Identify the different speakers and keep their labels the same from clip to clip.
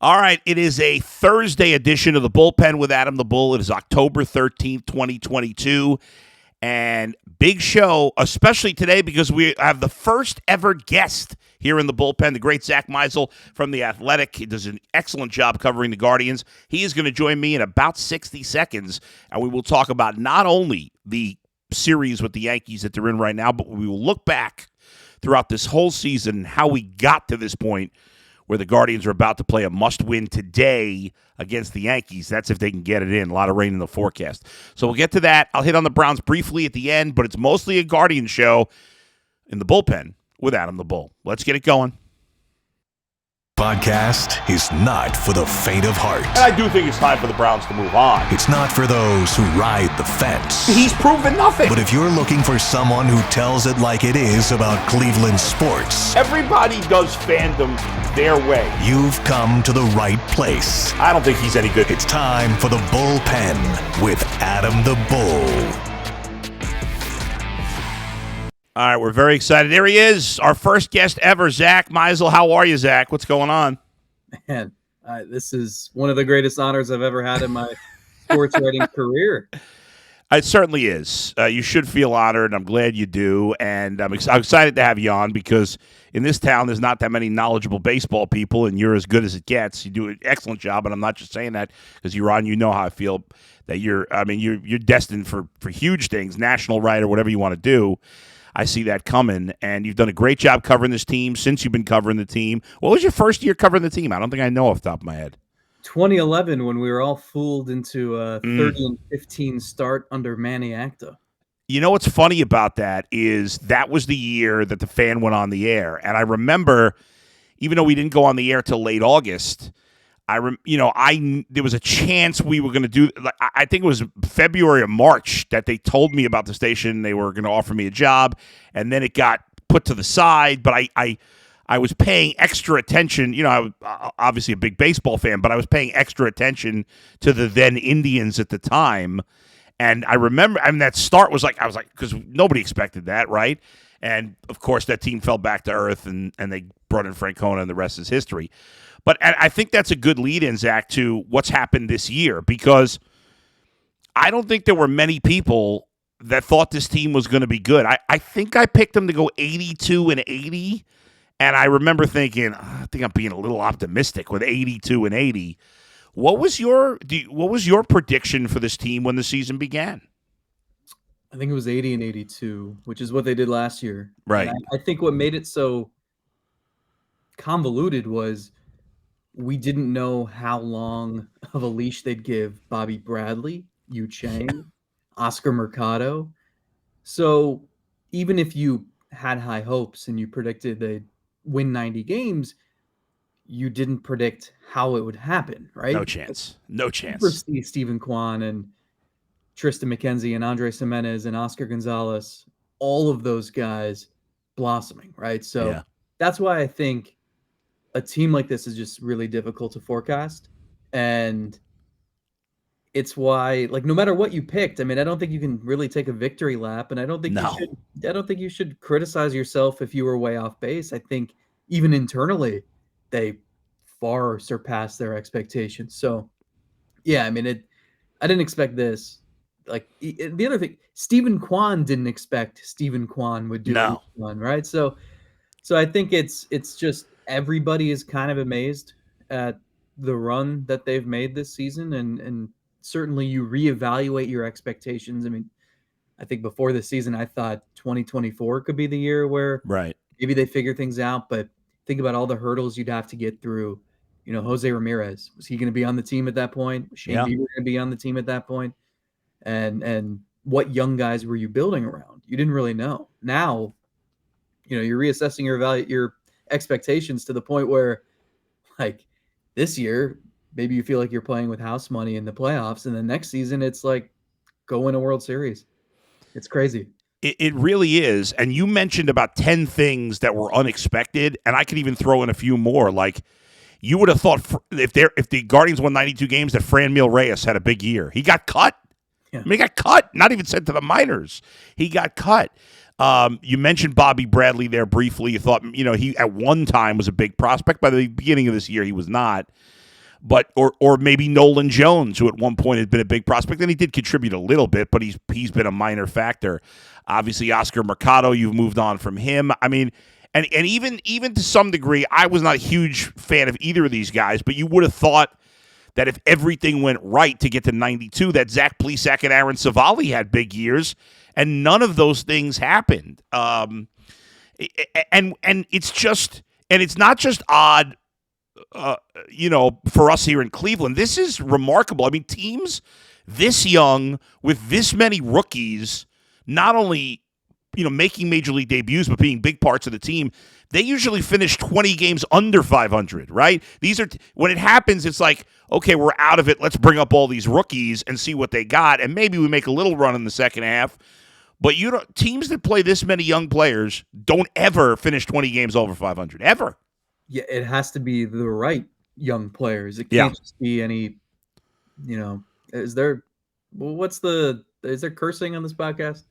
Speaker 1: All right, it is a Thursday edition of the Bullpen with Adam the Bull. It is October 13th, 2022, and big show, especially today because we have the first ever guest here in the Bullpen, the great Zack Meisel from The Athletic. He does an excellent job covering the Guardians. He is going to join me in about 60 seconds, and we will talk about not only the series with the Yankees that they're in right now, but we will look back throughout this whole season and how we got to this point where the Guardians are about to play a must-win today against the Yankees. That's if they can get it in. A lot of rain in the forecast. So we'll get to that. I'll hit on the Browns briefly at the end, but it's mostly a Guardian show in the Bullpen with Adam the Bull. Let's get it going.
Speaker 2: Podcast is not for the faint of heart.
Speaker 1: And I do think it's time for the Browns to move on.
Speaker 2: It's not for those who ride the fence.
Speaker 1: He's proven nothing.
Speaker 2: But if you're looking for someone who tells it like it is about Cleveland sports,
Speaker 1: everybody does fandom their way.
Speaker 2: You've come to the right place.
Speaker 1: I don't think he's any good.
Speaker 2: It's time for the Bullpen with Adam the Bull.
Speaker 1: All right, we're very excited. There he is, our first guest ever, Zack Meisel. How are you, Zack? What's going on?
Speaker 3: Man, this is one of the greatest honors I've ever had in my sports writing career.
Speaker 1: It certainly is. You should feel honored. I'm glad you do. And I'm excited to have you on because in this town, there's not that many knowledgeable baseball people, and you're as good as it gets. You do an excellent job, and I'm not just saying that because you're on. You know how I feel that you're destined for huge things, national writer, whatever you want to do. I see that coming, and you've done a great job covering this team since you've been covering the team. What was your first year covering the team? I don't think I know off the top of my head.
Speaker 3: 2011, when we were all fooled into a 30-15 start under Manny Acta.
Speaker 1: You know what's funny about that is that was the year that the fan went on the air, and I remember, even though we didn't go on the air till late August, there was a chance we were going to do. I think it was February or March that they told me about the station. They were going to offer me a job, and then it got put to the side. But I was paying extra attention. You know, I was obviously a big baseball fan, but I was paying extra attention to the then Indians at the time. And I remember, that start was I was like, because nobody expected that, right? And of course, that team fell back to earth, and they brought in Francona, and the rest is history. But I think that's a good lead-in, Zack, to what's happened this year, because I don't think there were many people that thought this team was going to be good. I think I picked them to go 82-80, and I remember thinking, I think I'm being a little optimistic with 82-80. What was your prediction for this team when the season began?
Speaker 3: I think it was 80-82, which is what they did last year.
Speaker 1: Right.
Speaker 3: I think what made it so convoluted was we didn't know how long of a leash they'd give Bobby Bradley, Yu Chang, Oscar Mercado. So even if you had high hopes and you predicted they'd win 90 games, you didn't predict how it would happen, right?
Speaker 1: No chance.
Speaker 3: Stephen Kwan and Tristan McKenzie and Andres Jimenez and Oscar Gonzalez, all of those guys blossoming, right? So That's why I think a team like this is just really difficult to forecast. And it's why, no matter what you picked, I don't think you can really take a victory lap. And I don't think you should criticize yourself if you were way off base. I think even internally, they far surpassed their expectations. So, yeah, I didn't expect this. The other thing, Stephen Kwan didn't expect Stephen Kwan would do one, right? So I think it's just everybody is kind of amazed at the run that they've made this season, and certainly you reevaluate your expectations. I think before the season, I thought 2024 could be the year where maybe they figure things out, but think about all the hurdles you'd have to get through. Jose Ramirez, was he going to be on the team at that point? Was Shane Bieber going to be on the team at that point? And what young guys were you building around? You didn't really know. Now, you're reassessing your expectations to the point where, this year, maybe you feel like you're playing with house money in the playoffs, and the next season it's go win a World Series. It's crazy.
Speaker 1: It really is. And you mentioned about 10 things that were unexpected, and I could even throw in a few more. You would have thought if the Guardians won 92 games that Franmil Reyes had a big year. He got cut.
Speaker 3: Yeah.
Speaker 1: He got cut, not even sent to the minors. He got cut. You mentioned Bobby Bradley there briefly. You thought, he at one time was a big prospect. By the beginning of this year, he was not. But or maybe Nolan Jones, who at one point had been a big prospect, and he did contribute a little bit, but he's been a minor factor. Obviously, Oscar Mercado, you've moved on from him. I mean, and even to some degree, I was not a huge fan of either of these guys, but you would have thought that if everything went right to get to 92, that Zach Plesac and Aaron Savali had big years, and none of those things happened. And it's just, and it's not just odd, for us here in Cleveland. This is remarkable. I mean, teams this young with this many rookies, not only making major league debuts, but being big parts of the team, they usually finish 20 games under 500, right? These are when it happens, it's like, okay, we're out of it. Let's bring up all these rookies and see what they got, and maybe we make a little run in the second half. But teams that play this many young players don't ever finish 20 games over 500, ever.
Speaker 3: Yeah, it has to be the right young players. It can't just be any, is there cursing on this podcast?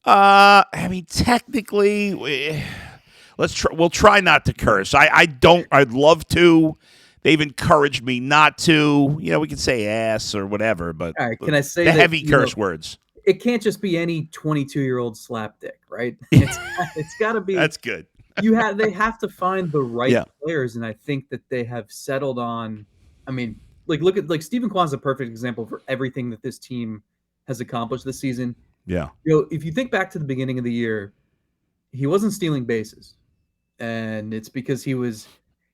Speaker 1: I mean, technically, we'll try not to curse. I'd love to. They've encouraged me not to. We can say ass or whatever, but
Speaker 3: all right, can I say
Speaker 1: the heavy curse words?
Speaker 3: It can't just be any 22-year-old slapdick, right? It's got to be.
Speaker 1: That's good.
Speaker 3: They have to find the right players, and I think that they have settled on. I mean, look at Stephen Kwan's a perfect example for everything that this team has accomplished this season.
Speaker 1: Yeah.
Speaker 3: If you think back to the beginning of the year, he wasn't stealing bases, and it's because he was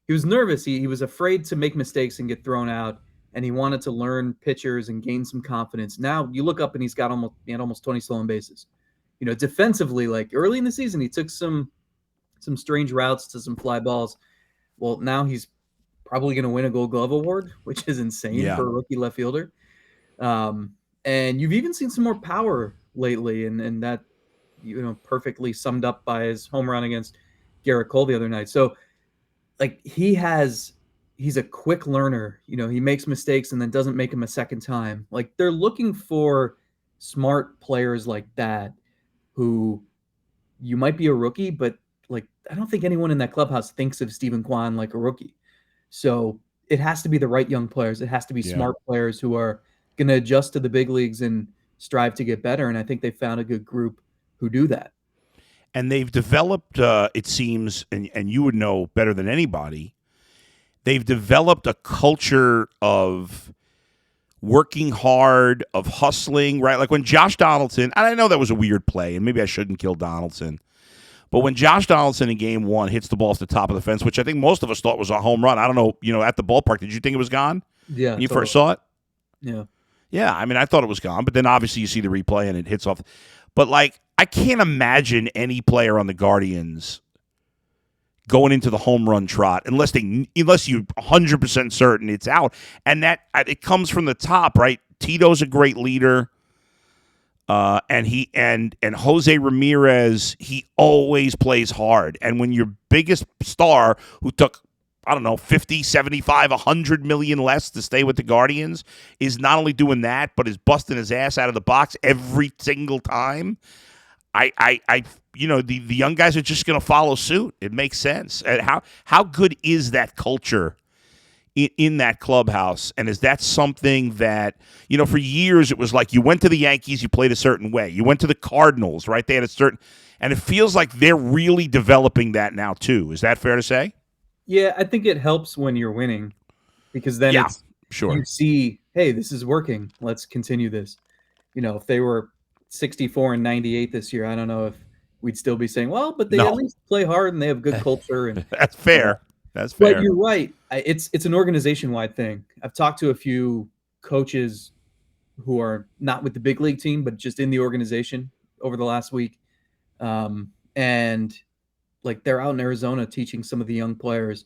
Speaker 3: nervous. He was afraid to make mistakes and get thrown out, and he wanted to learn pitchers and gain some confidence. Now you look up and he's got almost 20 stolen bases. Defensively, like early in the season, he took some strange routes to some fly balls. Well, now he's probably going to win a Gold Glove award, which is insane for a rookie left fielder. And you've even seen some more power lately, and that perfectly summed up by his home run against Garrett Cole the other night. So like he's a quick learner. He makes mistakes and then doesn't make them a second time. Like they're looking for smart players like that who you might be a rookie, but like I don't think anyone in that clubhouse thinks of Stephen Kwan like a rookie. So it has to be the right young players. It has to be smart players who are going to adjust to the big leagues and strive to get better. And I think they found a good group who do that.
Speaker 1: And they've developed, it seems, and you would know better than anybody, they've developed a culture of working hard, of hustling, right? Like when Josh Donaldson, and I know that was a weird play, and maybe I shouldn't kill Donaldson, but when Josh Donaldson in game one hits the ball off the top of the fence, which I think most of us thought was a home run. I don't know, at the ballpark, did you think it was gone?
Speaker 3: Yeah.
Speaker 1: When you first saw it?
Speaker 3: Yeah.
Speaker 1: Yeah, I mean, I thought it was gone, but then obviously you see the replay and it hits off. But like, I can't imagine any player on the Guardians going into the home run trot unless you're 100% certain it's out. And that it comes from the top, right? Tito's a great leader. And Jose Ramirez, he always plays hard. And when your biggest star who took 50, 75, 100 million less to stay with the Guardians is not only doing that, but is busting his ass out of the box every single time. The young guys are just going to follow suit. It makes sense. And how good is that culture in that clubhouse? And is that something that, for years it was like you went to the Yankees, you played a certain way. You went to the Cardinals, right? They had a certain, and it feels like they're really developing that now too. Is that fair to say?
Speaker 3: Yeah, I think it helps when you're winning because then you see, hey, this is working. Let's continue this. If they were 64 and 98 this year, I don't know if we'd still be saying, well, but they at least play hard and they have good culture. And
Speaker 1: that's fair. That's fair.
Speaker 3: But you're right. It's an organization-wide thing. I've talked to a few coaches who are not with the big league team, but just in the organization over the last week. And like they're out in Arizona teaching some of the young players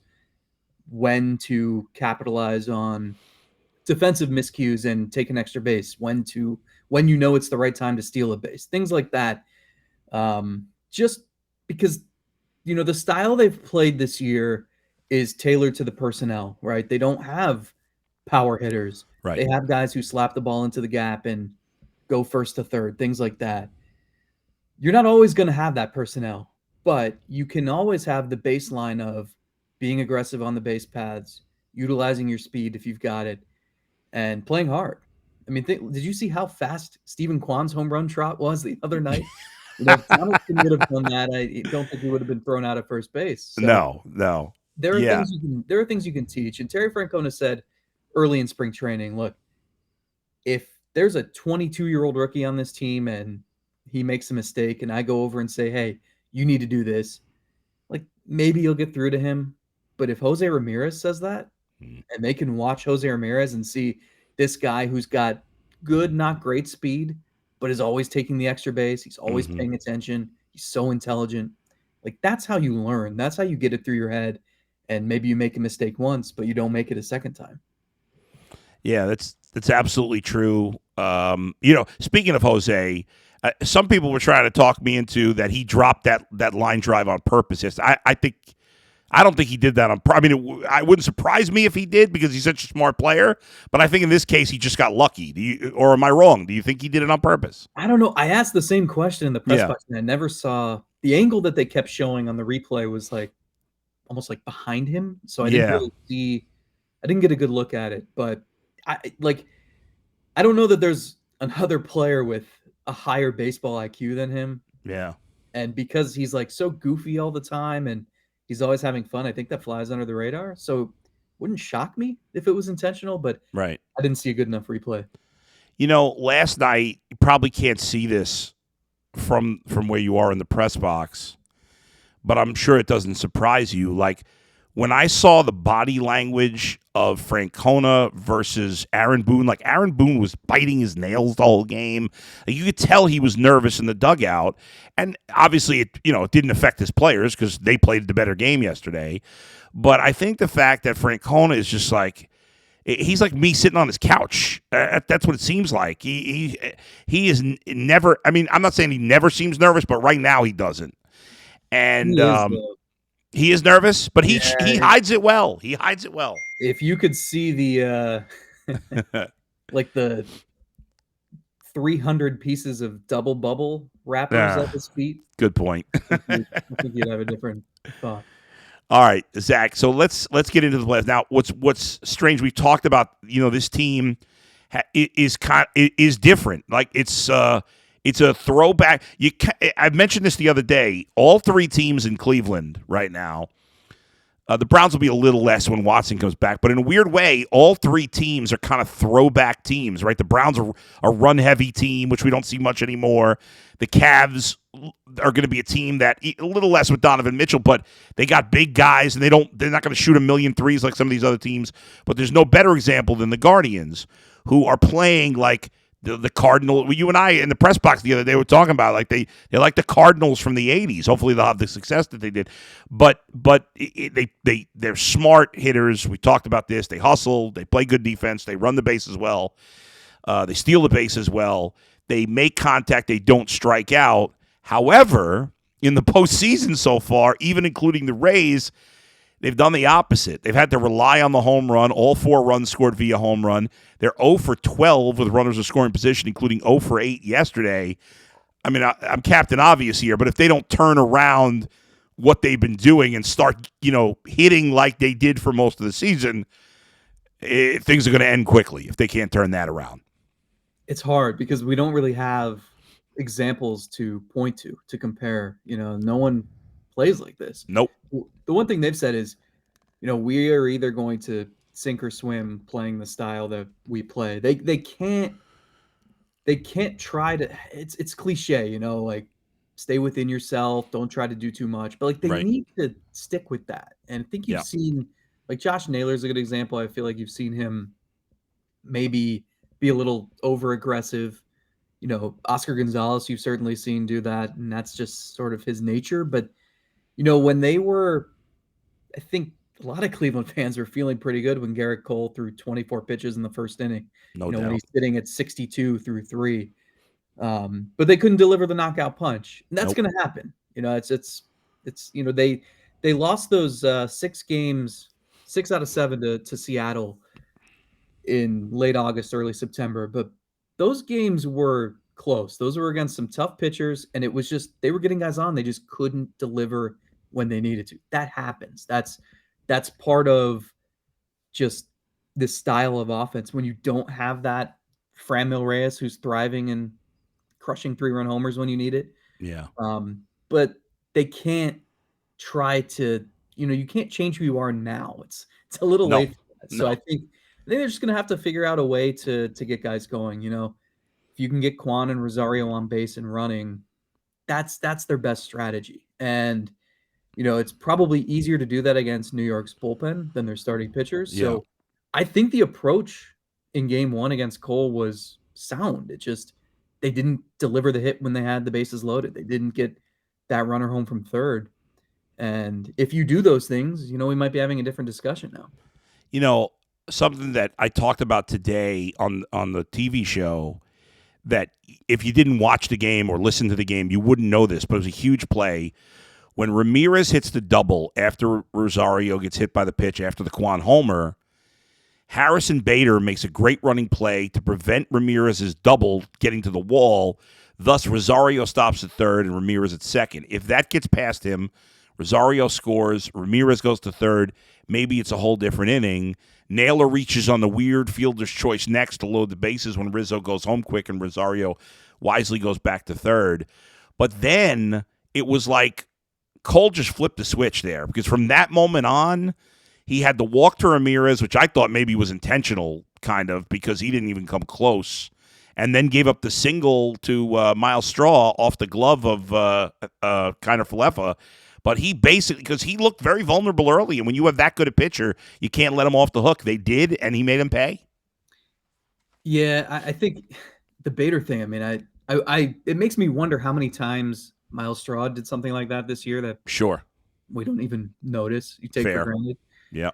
Speaker 3: when to capitalize on defensive miscues and take an extra base, when it's the right time to steal a base, things like that. Just because, the style they've played this year is tailored to the personnel, right? They don't have power hitters.
Speaker 1: Right.
Speaker 3: They have guys who slap the ball into the gap and go first to third, things like that. You're not always going to have that personnel, but you can always have the baseline of being aggressive on the base paths, utilizing your speed if you've got it, and playing hard. I mean, did you see how fast Stephen Kwan's home run trot was the other night? If Donaldson would have done that, I don't think he would have been thrown out at first base. So
Speaker 1: No.
Speaker 3: there are
Speaker 1: Yeah.
Speaker 3: things you can teach. And Terry Francona said early in spring training, look, if there's a 22-year-old rookie on this team and he makes a mistake and I go over and say, hey, you need to do this, like maybe you'll get through to him. But if Jose Ramirez says that, and they can watch Jose Ramirez and see this guy who's got good, not great speed, but is always taking the extra base, he's always paying attention, he's so intelligent. Like that's how you learn. That's how you get it through your head. And maybe you make a mistake once, but you don't make it a second time.
Speaker 1: Yeah, that's absolutely true. Speaking of Jose, some people were trying to talk me into that he dropped that line drive on purpose. Yes, I don't think he did that on. I mean, it wouldn't surprise me if he did because he's such a smart player. But I think in this case, he just got lucky. Or am I wrong? Do you think he did it on purpose?
Speaker 3: I don't know. I asked the same question in the press box, and I never saw the angle that they kept showing on the replay was like almost like behind him. So I didn't really see. I didn't get a good look at it, but I don't know that there's another player with a higher baseball IQ than him.
Speaker 1: Yeah,
Speaker 3: and because he's like so goofy all the time and he's always having fun, I think that flies under the radar. So wouldn't shock me if it was intentional, but
Speaker 1: right.
Speaker 3: I didn't see a good enough replay.
Speaker 1: Last night, you probably can't see this from where you are in the press box, but I'm sure it doesn't surprise you. Like when I saw the body language of Francona versus Aaron Boone, like Aaron Boone was biting his nails the whole game. You could tell he was nervous in the dugout. And obviously, it didn't affect his players because they played the better game yesterday. But I think the fact that Francona is just like, he's like me sitting on his couch. That's what it seems like. He is never, I mean, I'm not saying he never seems nervous, but right now he doesn't. And he is nervous, but he hides it well. He hides it well.
Speaker 3: If you could see the like the 300 pieces of double bubble wrappers at his feet.
Speaker 1: Good point.
Speaker 3: I think you'd have a different thought.
Speaker 1: All right, Zach. So let's get into the playoffs now. What's strange? We talked about this team is different. Like it's a throwback. I mentioned this the other day. All three teams in Cleveland right now. The Browns will be a little less when Watson comes back, but in a weird way, all three teams are kind of throwback teams, right? The Browns are a run-heavy team, which we don't see much anymore. The Cavs are going to be a team that a little less with Donovan Mitchell, but they got big guys, and they're not going to shoot a million threes like some of these other teams. But there's no better example than the Guardians, who are playing like the Cardinal. You and I in the press box the other day were talking about like they like the Cardinals from the 80s. Hopefully they'll have the success that they did. But they're smart hitters. We talked about this. They hustle. They play good defense. They run the base as well. They steal the base as well. They make contact. They don't strike out. However, in the postseason so far, even including the Rays, they've done the opposite. They've had to rely on the home run. All 4 runs scored via home run. They're 0 for 12 with runners in scoring position, including 0 for 8 yesterday. I mean, I'm Captain Obvious here, but if they don't turn around what they've been doing and start, hitting like they did for most of the season, things are going to end quickly if they can't turn that around.
Speaker 3: It's hard because we don't really have examples to point to compare. No one plays like this.
Speaker 1: Nope.
Speaker 3: The one thing they've said is, we are either going to sink or swim playing the style that we play. They can't try to. It's cliche, like stay within yourself, don't try to do too much. But like they need to stick with that. And I think you've seen like Josh Naylor's a good example. I feel like you've seen him maybe be a little over aggressive. Oscar Gonzalez, you've certainly seen do that, and that's just sort of his nature. But when they were, I think a lot of Cleveland fans were feeling pretty good when Garrett Cole threw 24 pitches in the first inning.
Speaker 1: No doubt.
Speaker 3: When he's sitting at 62 through 3. But they couldn't deliver the knockout punch. And that's going to happen. It's they lost those 6 games, 6 out of 7 to Seattle in late August, early September. But those games were close. Those were against some tough pitchers, and it was just they were getting guys on. They just couldn't deliver when they needed to. That happens. That's part of just this style of offense when you don't have that Franmil Reyes who's thriving and crushing 3-run homers when you need it.
Speaker 1: Yeah.
Speaker 3: But they can't try to, you can't change who you are now. It's a little
Speaker 1: No.
Speaker 3: late for that. So
Speaker 1: No.
Speaker 3: I think they're just gonna have to figure out a way to get guys going. If you can get Quan and Rosario on base and running, that's their best strategy. And it's probably easier to do that against New York's bullpen than their starting pitchers.
Speaker 1: Yeah.
Speaker 3: So I think the approach in game 1 against Cole was sound. It just they didn't deliver the hit when they had the bases loaded. They didn't get that runner home from third. And if you do those things, we might be having a different discussion now.
Speaker 1: Something that I talked about today on the TV show that if you didn't watch the game or listen to the game, you wouldn't know this, but it was a huge play. When Ramirez hits the double after Rosario gets hit by the pitch after the Quan homer, Harrison Bader makes a great running play to prevent Ramirez's double getting to the wall. Thus, Rosario stops at third and Ramirez at second. If that gets past him, Rosario scores, Ramirez goes to third. Maybe it's a whole different inning. Naylor reaches on the weird fielder's choice next to load the bases when Rizzo goes home quick and Rosario wisely goes back to third. But then it was like Cole just flipped the switch there because from that moment on, he had the walk to Ramirez, which I thought maybe was intentional, kind of, because he didn't even come close, and then gave up the single to Miles Straw off the glove of kind of Falefa. But he basically, because he looked very vulnerable early, and when you have that good a pitcher, you can't let him off the hook. They did, and he made him pay.
Speaker 3: Yeah, I think the Bader thing. I mean, it makes me wonder how many times Miles Straw did something like that this year that
Speaker 1: Sure,
Speaker 3: we don't even notice. You take
Speaker 1: fair.
Speaker 3: for granted.
Speaker 1: Yeah.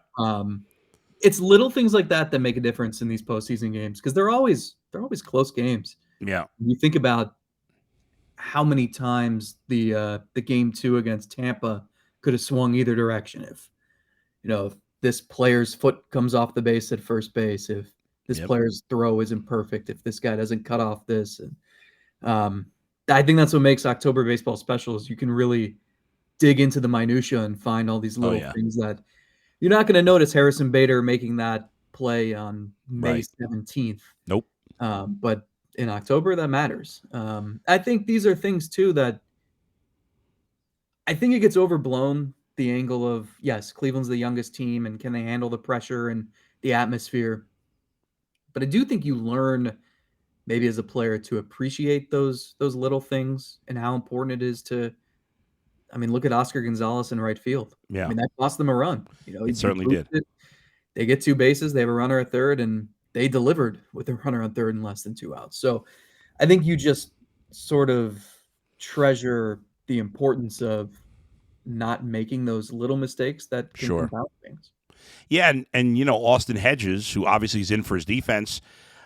Speaker 3: It's little things like that that make a difference in these postseason games because they're always close games.
Speaker 1: Yeah.
Speaker 3: You think about how many times the game 2 against Tampa could have swung either direction if this player's foot comes off the base at first base, if this player's throw isn't perfect, if this guy doesn't cut off this. And I think that's what makes October baseball special is you can really dig into the minutia and find all these little things that you're not going to notice Harrison Bader making that play on May 17th.
Speaker 1: Nope.
Speaker 3: But in October, that matters. I think these are things, too, that I think it gets overblown, the angle of, yes, Cleveland's the youngest team, and can they handle the pressure and the atmosphere? But I do think you learn maybe as a player to appreciate those little things and how important it is to look at Oscar Gonzalez in right field.
Speaker 1: Yeah.
Speaker 3: That cost them a run.
Speaker 1: It certainly did.
Speaker 3: They get 2 bases, they have a runner at third, and they delivered with a runner on third and less than 2 outs. So I think you just sort of treasure the importance of not making those little mistakes that can compound things.
Speaker 1: Yeah, and Austin Hedges, who obviously is in for his defense,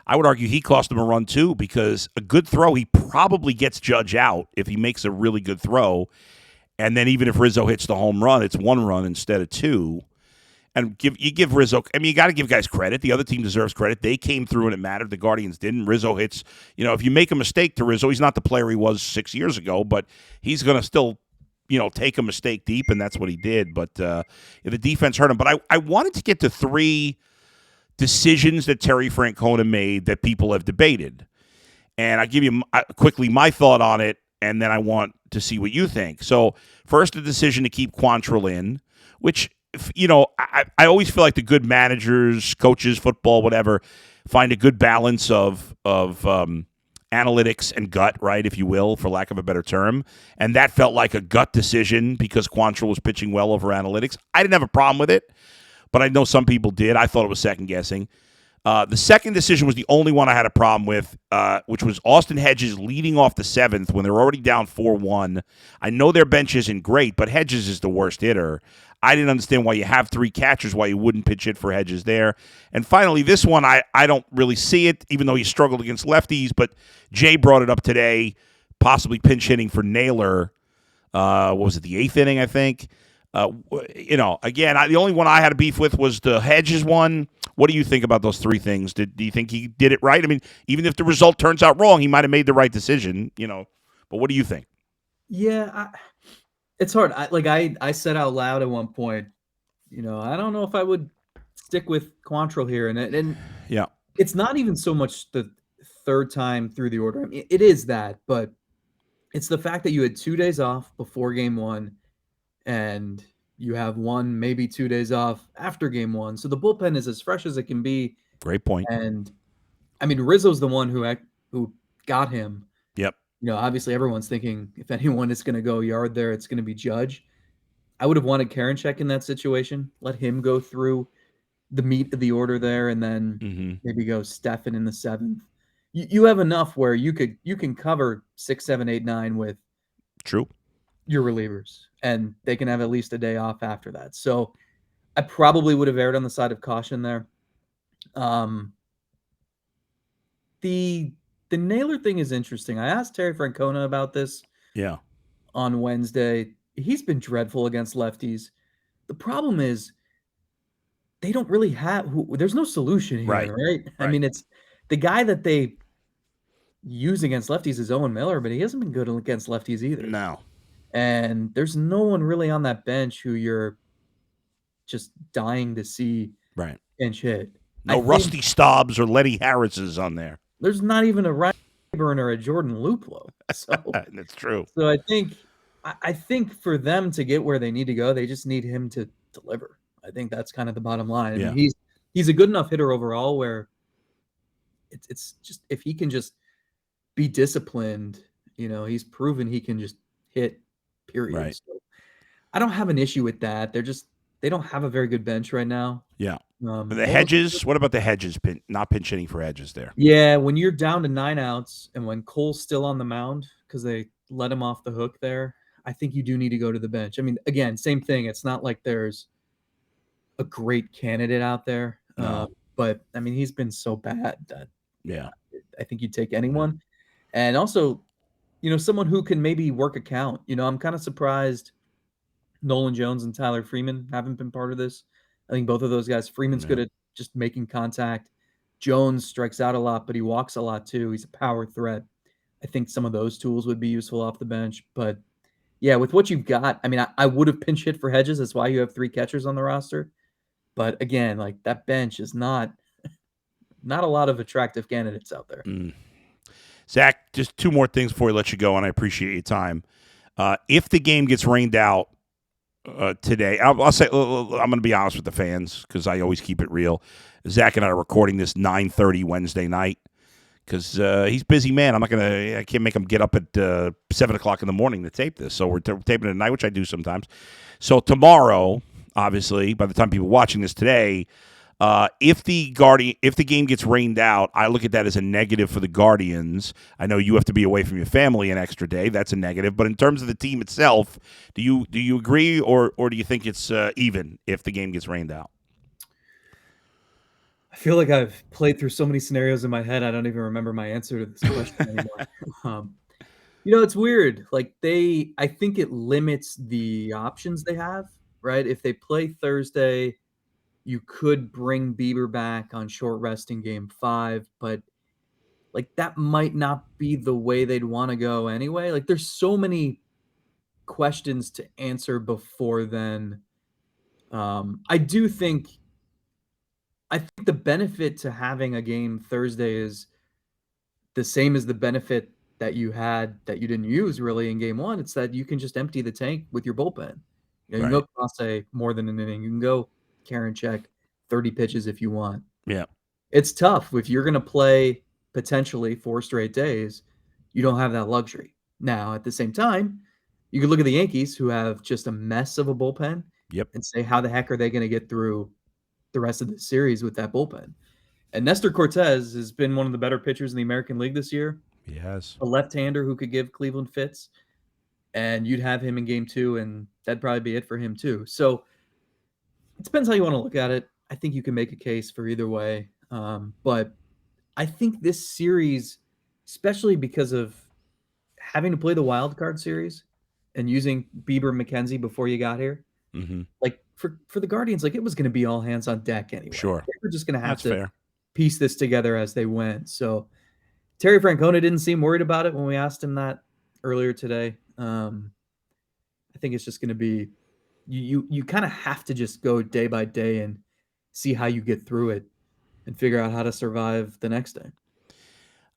Speaker 1: I would argue he cost him a run too because a good throw, he probably gets Judge out if he makes a really good throw. And then even if Rizzo hits the home run, it's 1 run instead of 2. And you give Rizzo, you got to give guys credit. The other team deserves credit. They came through and it mattered. The Guardians didn't. Rizzo hits, if you make a mistake to Rizzo, he's not the player he was 6 years ago, but he's going to still, take a mistake deep, and that's what he did. But the defense hurt him. But I wanted to get to 3 decisions that Terry Francona made that people have debated. And I give you quickly my thought on it, and then I want to see what you think. So first, the decision to keep Quantrill in, which, I always feel like the good managers, coaches, football, whatever, find a good balance of analytics and gut, right, if you will, for lack of a better term. And that felt like a gut decision because Quantrill was pitching well over analytics. I didn't have a problem with it, but I know some people did. I thought it was second-guessing. The second decision was the only one I had a problem with, which was Austin Hedges leading off the 7th when they're already down 4-1. I know their bench isn't great, but Hedges is the worst hitter. I didn't understand why you have 3 catchers, why you wouldn't pitch it for Hedges there. And finally, this one, I don't really see it, even though he struggled against lefties, but Jay brought it up today, possibly pinch hitting for Naylor. What was it, the 8th inning, I think? Again, the only one I had a beef with was the Hedges one. What do you think about those 3 things? Do you think he did it right? Even if the result turns out wrong, he might have made the right decision, But what do you think?
Speaker 3: Yeah, it's hard. I said out loud at one point, I don't know if I would stick with Quantrill here, and
Speaker 1: Yeah.
Speaker 3: it's not even so much the third time through the order. I mean, it is that, but it's the fact that you had 2 days off before game 1, and you have 1, maybe 2 days off after game 1, so the bullpen is as fresh as it can be,
Speaker 1: Great point.
Speaker 3: and, I mean, Rizzo's the one who got him.
Speaker 1: Yep.
Speaker 3: Obviously, everyone's thinking if anyone is gonna go yard there, it's gonna be Judge. I would have wanted Karinchak in that situation, let him go through the meat of the order there, and then maybe go Stefan in the 7th. You have enough where you can cover 6, 7, 8, 9 with
Speaker 1: True.
Speaker 3: your relievers, and they can have at least a day off after that. So I probably would have erred on the side of caution there. The Naylor thing is interesting. I asked Terry Francona about this
Speaker 1: Yeah.
Speaker 3: on Wednesday. He's been dreadful against lefties. The problem is they don't really have there's no solution here, right? I mean, it's the guy that they use against lefties is Owen Miller, but he hasn't been good against lefties either.
Speaker 1: No.
Speaker 3: And there's no one really on that bench who you're just dying to see pinch hit.
Speaker 1: No Rusty Staubs or Letty Harris's on there.
Speaker 3: There's not even a Ryan or a Jordan Luplow. So
Speaker 1: that's true.
Speaker 3: So I think for them to get where they need to go, they just need him to deliver. I think that's kind of the bottom line. I mean, he's a good enough hitter overall where it's just if he can just be disciplined, he's proven he can just hit, period.
Speaker 1: Right.
Speaker 3: So I don't have an issue with that. They don't have a very good bench right now.
Speaker 1: Yeah. The Hedges, what about the Hedges? Not pinch hitting for Hedges there.
Speaker 3: Yeah, when you're down to 9 outs and when Cole's still on the mound because they let him off the hook there, I think you do need to go to the bench. I mean, again, same thing. It's not like there's a great candidate out there.
Speaker 1: No.
Speaker 3: But, I mean, he's been so bad that I think you'd take anyone. And also, someone who can maybe work a count. I'm kind of surprised Nolan Jones and Tyler Freeman haven't been part of this. I think both of those guys, Freeman's good at just making contact. Jones strikes out a lot, but he walks a lot too. He's a power threat. I think some of those tools would be useful off the bench. But, yeah, with what you've got, I mean, I would have pinch hit for Hedges. That's why you have 3 catchers on the roster. But, again, like that bench is not a lot of attractive candidates out there.
Speaker 1: Zach, just 2 more things before we let you go, and I appreciate your time. If the game gets rained out today, I'll say I'm going to be honest with the fans because I always keep it real. Zach and I are recording this 9:30 Wednesday night because he's a busy man. I can't make him get up at 7 o'clock in the morning to tape this. So we're taping it at night, which I do sometimes. So tomorrow, obviously, by the time people are watching this today, if the game gets rained out, I look at that as a negative for the Guardians. I know you have to be away from your family an extra day. That's a negative. But in terms of the team itself, do you agree or do you think it's even if the game gets rained out?
Speaker 3: I feel like I've played through so many scenarios in my head, I don't even remember my answer to this question anymore. It's weird. Like I think it limits the options they have, right? If they play Thursday, you could bring Bieber back on short rest in game 5, but like that might not be the way they'd want to go anyway. Like there's so many questions to answer before then. I think the benefit to having a game Thursday is the same as the benefit that you had that you didn't use really in game 1. It's that you can just empty the tank with your bullpen. You can go Clase more than an inning. You can go Karinchak 30 pitches if you want.
Speaker 1: Yeah.
Speaker 3: It's tough. If you're going to play potentially 4 straight days, you don't have that luxury. Now, at the same time, you could look at the Yankees who have just a mess of a bullpen and say, how the heck are they going to get through the rest of the series with that bullpen? And Nestor Cortez has been one of the better pitchers in the American League this year.
Speaker 1: He has.
Speaker 3: A left-hander who could give Cleveland fits. And you'd have him in game 2, and that'd probably be it for him too. So it depends how you want to look at it. I think you can make a case for either way. But I think this series, especially because of having to play the wild card series and using Bieber and McKenzie before you got here, like for the Guardians, like it was going to be all hands on deck anyway.
Speaker 1: Sure.
Speaker 3: They were just going to have to piece this together as they went. So Terry Francona didn't seem worried about it when we asked him that earlier today. I think it's just going to be you kind of have to just go day by day and see how you get through it and figure out how to survive the next day.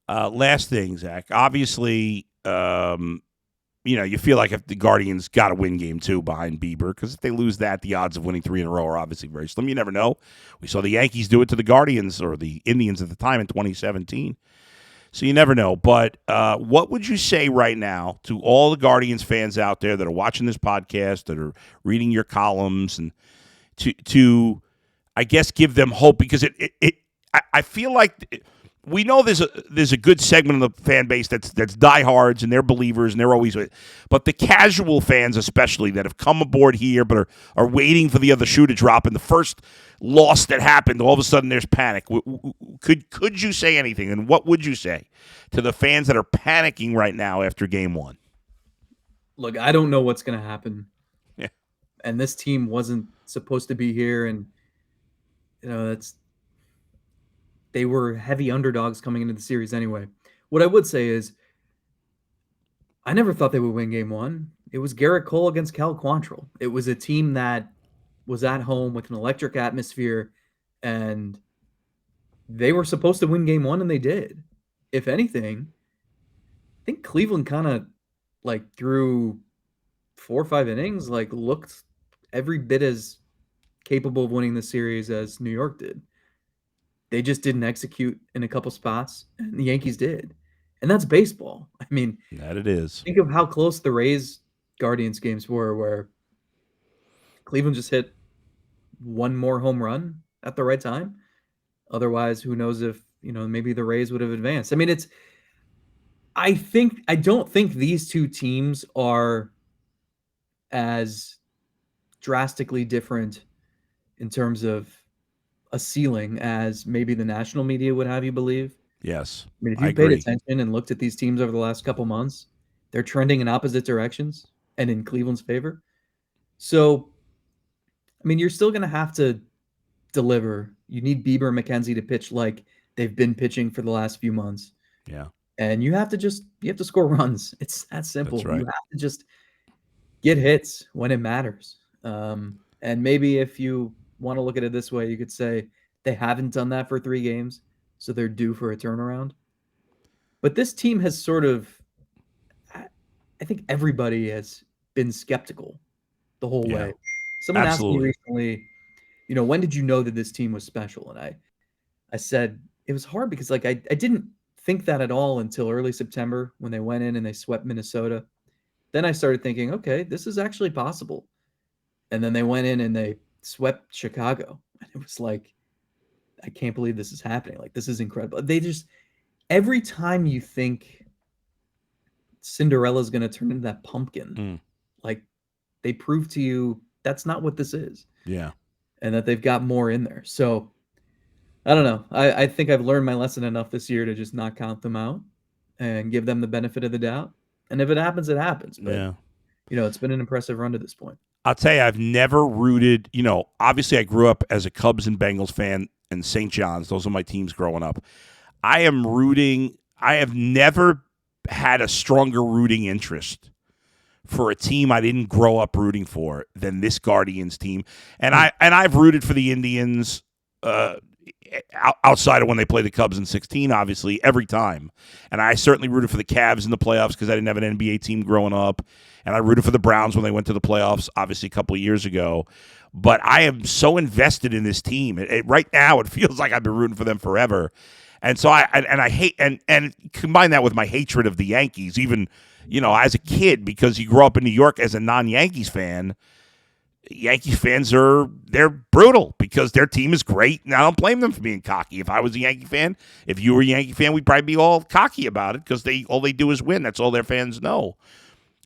Speaker 1: Last thing, Zach. Obviously, you feel like if the Guardians got to win game 2 behind Bieber, because if they lose that, the odds of winning 3 in a row are obviously very slim. You never know. We saw the Yankees do it to the Guardians or the Indians at the time in 2017. So you never know. But what would you say right now to all the Guardians fans out there that are watching this podcast, that are reading your columns, and to I guess give them hope? Because I feel like we know there's a good segment of the fan base that's diehards and they're believers and they're always, but the casual fans especially that have come aboard here but are waiting for the other shoe to drop, and the first loss that happened, all of a sudden there's panic. Could you say anything, and what would you say to the fans that are panicking right now after game 1?
Speaker 3: Look, I don't know what's going to happen.
Speaker 1: Yeah.
Speaker 3: And this team wasn't supposed to be here, and they were heavy underdogs coming into the series anyway. What I would say is I never thought they would win game 1. It was Garrett Cole against Cal Quantrill. It was a team that was at home with an electric atmosphere, and they were supposed to win game 1, and they did. If anything, I think Cleveland kind of through 4 or 5 innings, looked every bit as capable of winning the series as New York did. They just didn't execute in a couple spots, and the Yankees did. And that's baseball. I mean,
Speaker 1: that it is.
Speaker 3: Think of how close the Rays-Guardians games were, where Cleveland just hit one more home run at the right time. Otherwise, who knows if, maybe the Rays would have advanced. I mean, I don't think these two teams are as drastically different in terms of a ceiling as maybe the national media would have you believe.
Speaker 1: Yes.
Speaker 3: I mean, if you paid attention and looked at these teams over the last couple months, they're trending in opposite directions and in Cleveland's favor. So, I mean, you're still going to have to deliver. You need Bieber and McKenzie to pitch like they've been pitching for the last few months.
Speaker 1: Yeah.
Speaker 3: And you have to score runs. It's that simple.
Speaker 1: That's right.
Speaker 3: You have to just get hits when it matters. And maybe if you want to look at it this way, you could say they haven't done that for 3 games, so they're due for a turnaround. But this team has sort of, I think everybody has been skeptical the whole way. Someone
Speaker 1: Absolutely.
Speaker 3: asked me recently, when did you know that this team was special? And I said it was hard because I didn't think that at all until early September when they went in and they swept Minnesota. Then I started thinking, okay, this is actually possible. And then they went in and they swept Chicago. And it was like, I can't believe this is happening. This is incredible. They just, every time you think Cinderella's going to turn into that pumpkin, they prove to you that's not what this is.
Speaker 1: Yeah.
Speaker 3: And that they've got more in there. So, I don't know. I think I've learned my lesson enough this year to just not count them out and give them the benefit of the doubt. And if it happens, it happens. But, it's been an impressive run to this point.
Speaker 1: I'll tell you, I've never rooted, obviously I grew up as a Cubs and Bengals fan and St. John's. Those are my teams growing up. I have never had a stronger rooting interest for a team I didn't grow up rooting for than this Guardians team. And I've rooted for the Indians outside of when they played the Cubs in 2016, obviously, every time. And I certainly rooted for the Cavs in the playoffs because I didn't have an NBA team growing up. And I rooted for the Browns when they went to the playoffs, obviously, a couple of years ago. But I am so invested in this team. Right now, it feels like I've been rooting for them forever. And so I hate, and combine that with my hatred of the Yankees, even, as a kid, because you grew up in New York as a non-Yankees fan. Yankees fans they're brutal because their team is great, and I don't blame them for being cocky. If I was a Yankee fan, if you were a Yankee fan, we'd probably be all cocky about it because all they do is win. That's all their fans know.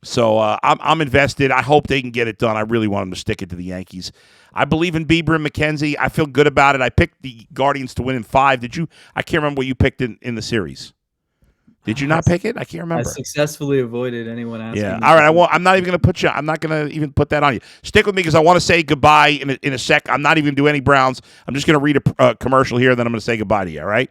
Speaker 1: So I'm invested. I hope they can get it done. I really want them to stick it to the Yankees. I believe in Bieber and McKenzie. I feel good about it. I picked the Guardians to win in 5. Did you? I can't remember what you picked in the series. Did you not pick it? I can't remember.
Speaker 3: I successfully avoided anyone asking.
Speaker 1: Yeah. All right. I'm not even going to put you. I'm not going to even put that on you. Stick with me because I want to say goodbye in a sec. I'm not even going to do any Browns. I'm just going to read a commercial here, then I'm going to say goodbye to you. All right.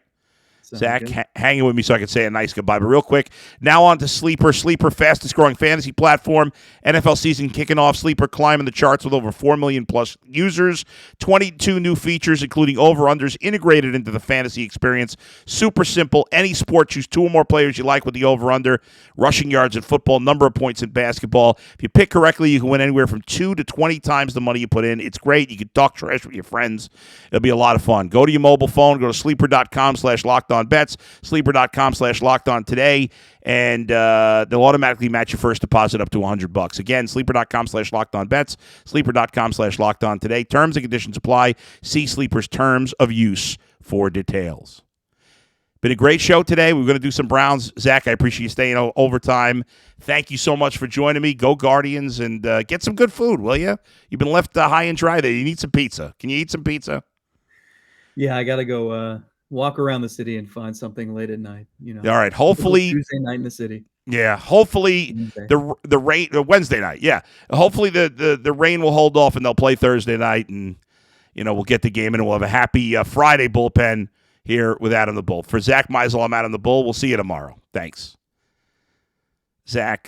Speaker 1: Zach hanging with me so I can say a nice goodbye. But real quick, now on to Sleeper. Sleeper, fastest growing fantasy platform. NFL season kicking off. Sleeper climbing the charts with over 4 million plus users. 22 new features, including over-unders integrated into the fantasy experience. Super simple. Any sport, choose 2 or more players you like with the over-under. Rushing yards in football, number of points in basketball. If you pick correctly, you can win anywhere from 2 to 20 times the money you put in. It's great. You can talk trash with your friends. It'll be a lot of fun. Go to your mobile phone. Go to sleeper.com/lockedonbets, sleeper.com/lockedon today, and they'll automatically match your first deposit up to $100. Again, sleeper.com/lockedonbets, sleeper.com/lockedon today. Terms and conditions apply. See Sleeper's terms of use for details. Been a great show today. We're going to do some Browns. Zach, I appreciate you staying overtime. Thank you so much for joining me. Go Guardians, and get some good food, will you? You've been left high and dry there. You need some pizza. Can you eat some pizza?
Speaker 3: Yeah, I got to go walk around the city and find something late at night.
Speaker 1: All right. Hopefully
Speaker 3: Tuesday night in the city.
Speaker 1: Yeah. Hopefully the rain Wednesday night. Yeah. Hopefully the rain will hold off and they'll play Thursday night, and we'll get the game, and we'll have a happy Friday bullpen here with Adam the Bull. For Zack Meisel, I'm Adam the Bull. We'll see you tomorrow. Thanks, Zach.